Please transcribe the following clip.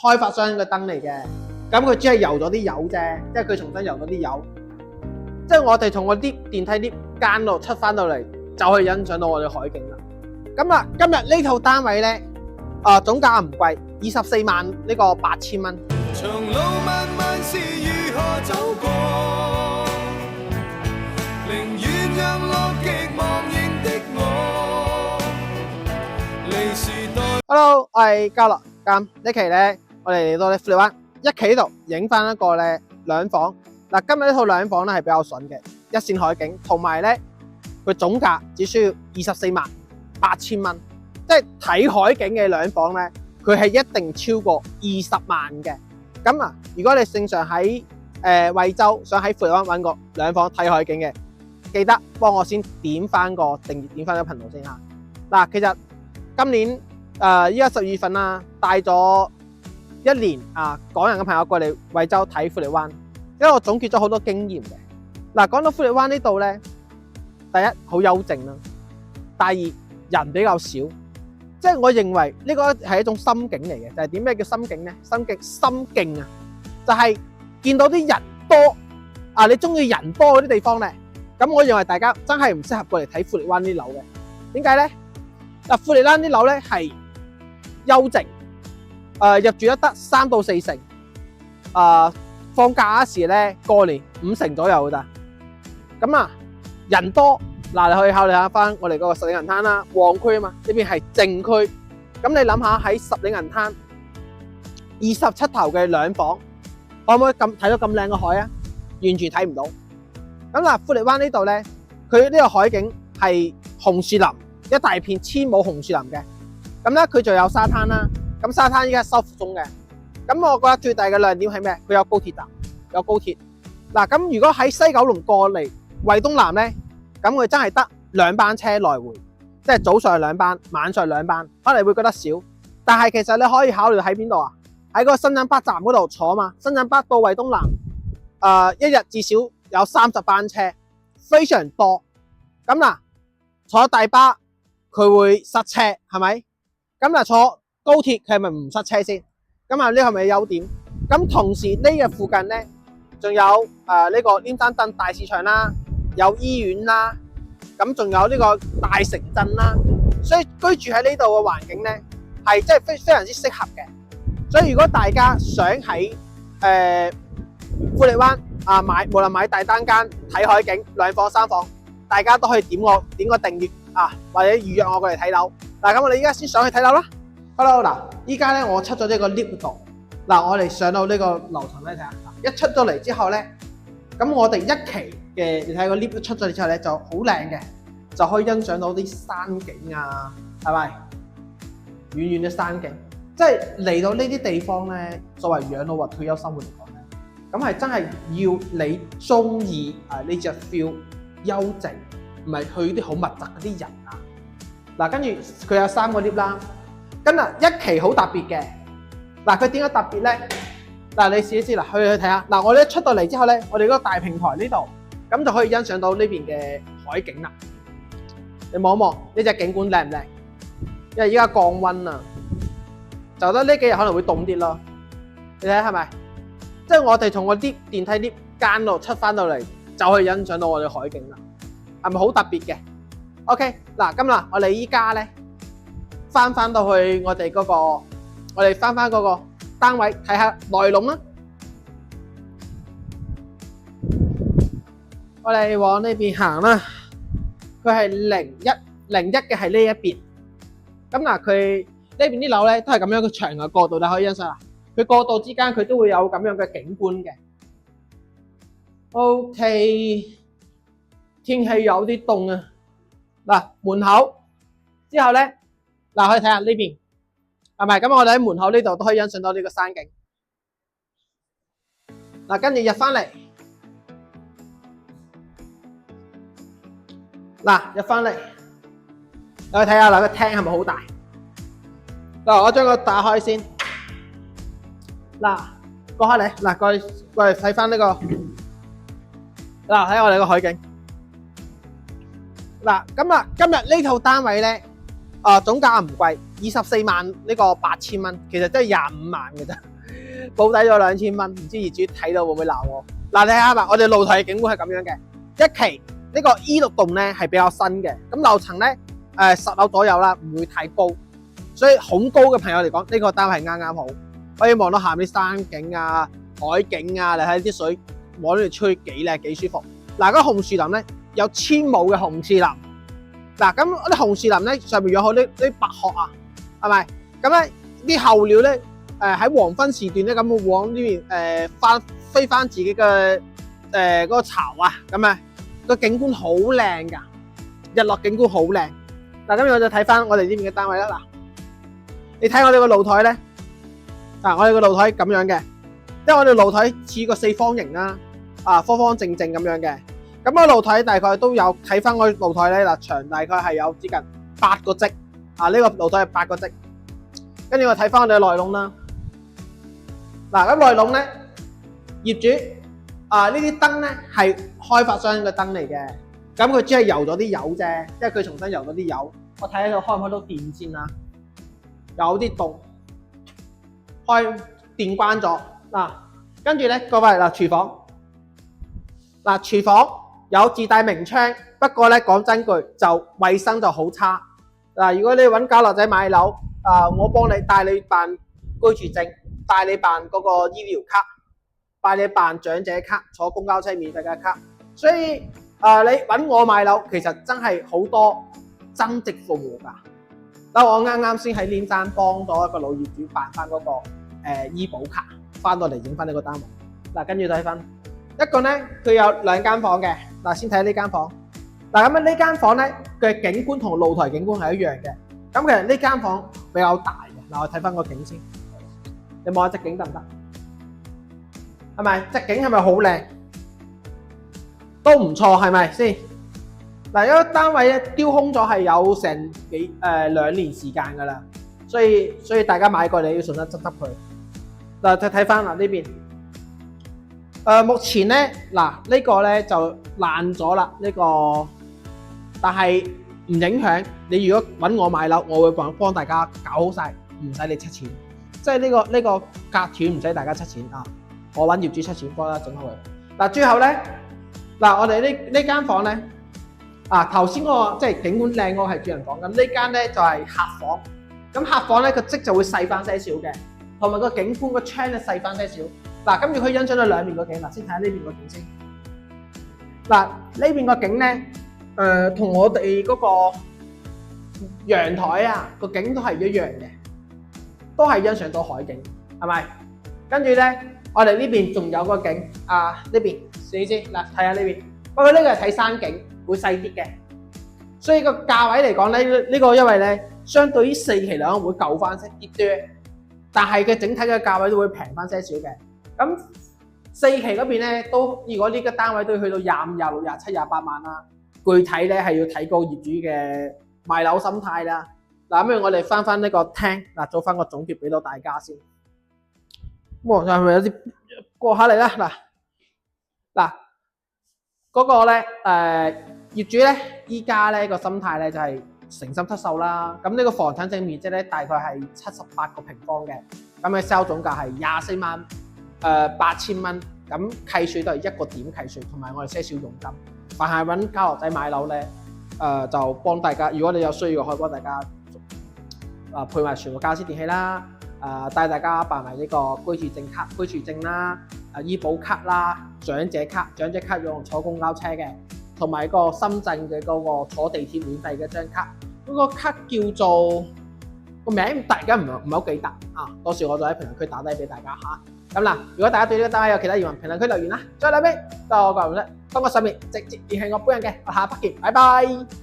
開發商嘅燈嚟嘅，咁佢只係油咗啲油啫，即係佢重新油咗啲油。即係我哋從個 lift 電梯 lift 間度出翻到嚟，就可以欣賞到我哋海景啦。咁啊，今日呢套單位咧，總價唔貴，24萬呢個8000蚊。長路漫漫是如何走過，寧願讓樂極忘形的我，離時代。Hello， 我係嘉樂。咁呢期咧，我哋嚟到咧富力灣一企度影翻一個咧兩房。嗱，今日呢套兩房咧係比較筍嘅，一線海景，同埋咧佢總價只需要24萬8000蚊，即係睇海景嘅兩房咧，佢係一定超過20萬嘅。咁啊，如果你正常喺惠州想喺富力灣揾個兩房睇海景嘅，記得幫我先點翻個訂閱，點翻個頻道先嚇。嗱，其實今年依家12月份啦，帶咗1年港人嘅朋友過嚟惠州睇富力灣，因為我總結咗好多經驗嘅。嗱，講到富力灣呢度咧，第一好幽靜啦，第二人比較少，即係我認為呢個係一種心境嚟嘅。就係點咩叫心境咧？心境啊，就係見到啲人多你中意人多嗰啲地方咧，咁我認為大家真係唔適合過嚟睇富力灣啲樓嘅。點解咧？嗱，富力灣啲樓咧係幽靜，入住得3到4成，放假嗰時咧過年5成左右噶咋。咁啊，人多。嗱，你可以考慮下翻我哋嗰個十里銀灘啦，旺區啊嘛，呢邊係靜區。咁你諗下喺十里銀灘27頭嘅兩房，可唔可以咁睇到咁靚嘅海啊？完全睇唔到。咁嗱，富力灣呢度咧，佢呢個海景係紅樹林，一大片千畝紅樹林嘅。咁咧佢就有沙灘啦。咁沙灘依家修復中嘅。咁我覺得最大嘅亮點係咩？佢有高鐵站，有高鐵。嗱，咁如果喺西九龍過嚟惠東南咧，咁佢真係得2班車來回，即係早上2班，晚上2班，可能你會覺得少。但係其實你可以考慮喺邊度啊？喺嗰個深圳北站嗰度坐嘛。深圳北到惠東南，一日至少有30班車，非常多。咁嗱，坐大巴佢會塞車，係咪？咁嗱，坐高鐵佢係咪唔塞車先？咁啊，呢個係咪優點？咁同時呢個附近咧，仲有呢個黏山鎮大市場啦。有醫院啦，咁仲有呢個大城鎮啦，所以居住喺呢度嘅環境咧，係真係非常之適合嘅。所以如果大家想喺富力灣無論買大單間睇海景2房3房，大家都可以點個訂閱或者預約我過嚟睇樓。嗱，咁我哋依家先上去睇樓啦。Hello， 嗱，依家咧我出咗呢個 lift 度，嗱，我哋上到呢個樓層咧睇下，一出咗嚟之後咧，咁我哋一期嘅，你睇個 lift 出咗嚟之後咧就好靚嘅，就可以欣賞到啲山景啊，係咪？遠遠嘅山景，即係嚟到呢啲地方咧，作為養老或退休生活嚟講咧，咁係真係要你中意呢隻 feel 幽靜，唔係去啲好密集嗰啲人啊。嗱，跟住佢有3個 lift 啦，咁啊一期好特別嘅，嗱，佢點解特別咧？嗱，你試一試嗱，去睇下。嗱，我哋一出到嚟之後咧，我哋嗰個大平台呢度，咁就可以欣賞到呢邊嘅海景啦。你望一望呢隻景觀靚唔靚？因為依家降溫啊，就得呢幾日可能會凍啲咯。你睇下係咪？即係我哋從個 lift 電梯 lift 間度出翻到嚟，就可以欣賞到我哋海景啦。係咪好特別嘅 ？OK， 嗱，咁啦，我哋依家咧翻到去我哋嗰個，我哋翻嗰個單位睇下內籠啦，我哋往呢邊行啦。佢係01嘅係呢一邊。咁嗱，佢呢邊啲樓咧都係咁樣嘅長嘅過渡，你可以欣賞啦。佢過渡之間佢都會有咁樣嘅景觀嘅。OK， 天氣有啲凍啊。嗱，門口之後咧，嗱，可以睇下呢邊。係咪？咁我哋喺門口呢度都可以欣賞到呢個山景。嗱，跟住入翻嚟，嗱，入翻嚟，你去睇下嗱，個廳係咪好大？嗱，我將佢打開先。嗱，過開嚟，嗱，過嚟睇翻呢個，嗱，睇我哋個海景。嗱，咁啊，今日呢套單位咧，總價唔貴，24萬呢個8000蚊，其實真係25萬嘅啫，保底咗2000蚊，唔知業主睇到會唔會鬧我？嗱，你睇下嘛，我哋露台嘅景觀係咁樣嘅，一期呢個 E6棟咧係比較新嘅，咁樓層咧10樓左右啦，唔會太高，所以好高嘅朋友嚟講，呢個單位係啱啱好，可以望到下面啲山景啊、海景啊，你睇啲水望到嚟吹幾靚幾舒服。嗱，嗰紅樹林咧有千畝嘅紅樹林。嗱，咁啲紅樹林咧上面有好啲白殼啊，係咪？咁咧啲候鳥咧，喺黃昏時段咧咁往呢邊飛翻自己嘅嗰個巢啊，咁啊個景觀好靚噶，日落景觀好靚。嗱，咁我就睇翻我哋呢邊嘅單位啦。嗱，你睇我哋個露台咧，我哋個露台咁樣嘅，因為我哋露台似個四方形啦，方方正正咁樣嘅。咁個露台大概都有睇翻個露台咧，嗱，長大概係有接近8個積，呢個露台係8個積。跟住我睇翻我哋嘅內籠啦。嗱，咁內籠咧，業主呢啲燈咧係開發商嘅燈嚟嘅，咁佢只係油咗啲油啫，因為佢重新油咗啲油。我睇下佢開唔開到電先啦，有啲凍，開電關咗。嗱，跟住咧各位嗱，廚房，廚房有自帶明窗，不過咧講真句就衛生就好差。嗱，如果你揾家樂仔買樓，我幫你帶你辦居住證，帶你辦嗰個醫療卡，帶你辦長者卡，坐公交車免費嘅卡。所以你揾我買樓，其實真係好多增值服務㗎。我啱啱先喺連山幫咗一個老業主辦翻嗰個醫保卡，翻到嚟影翻呢個單位。嗱，跟住睇翻。一個咧，佢有2間房嘅。嗱，先睇下呢間房。嗱，咁呢間房咧，佢嘅景觀同露台景觀係一樣嘅。咁其實呢間房比較大嘅。嗱，我睇翻個景先。你望下隻景得唔得？係咪？隻景係咪好靚？都唔錯，係咪先？嗱，因為單位咧丟空咗係有成2年時間㗎啦，所以大家買過你要順手執佢。嗱，睇翻嗱呢邊。目前咧，呢個咧就爛咗啦，呢個，但係唔影響你。如果揾我買樓，我會幫大家搞好晒，唔使你出錢，即係呢個隔斷唔使大家出錢啊，我揾業主出錢幫大家整好佢。嗱，最後咧，我哋呢間房咧，頭先嗰個即係景觀靚嗰個係主人房，咁呢間咧就係客房。咁客房咧個積就會細翻些少嘅，同埋個景觀個窗咧細翻些少。嗱，跟住佢欣賞咗兩邊個景，先睇下呢邊個景先。呢邊個景咧，同我哋嗰個陽台個景都係一樣嘅，都係欣賞到海景，係咪？跟住咧，我哋呢邊仲有個景，呢邊試先。嗱，睇下呢邊，不過呢個係睇山景，會細啲嘅。所以個價位嚟講咧，呢個因為咧，相對於4期嚟講會舊翻啲啲，但係嘅整體嘅價位都會平翻些少嘅。咁4期嗰邊咧都，如果呢個單位都要去到25、26、27、28萬啦。具體咧係要睇個業主嘅賣樓心態啦。嗱，咁我哋翻呢個廳，做翻個總結俾到大家先。咁係咪有啲過下嚟啦？嗱，嗰個咧業主咧依家咧個心態咧就係誠心出售啦。咁呢個房產證面積咧大概係78個平方嘅，咁嘅 sell 總價係24萬8000蚊，咁契稅都係1個點契稅，同埋我哋些少佣金。凡係揾家樂仔買樓咧，就幫大家，如果你有需要，可以幫大家配埋全部家私電器啦，帶大家辦埋呢個居住證卡、居住證啦，醫保卡啦、長者卡要用坐公交車嘅，同埋個深圳嘅嗰個坐地鐵免費嘅張卡。嗰個卡叫做個名，大家唔係好記得啊，到時我就喺評論區打低俾大家嚇。咁嗱，如果大家對呢個單位有其他疑問，評論區留言啦。最後尾，多個唔該，通過上面直接聯繫我本人嘅，我下一 part 見，拜拜。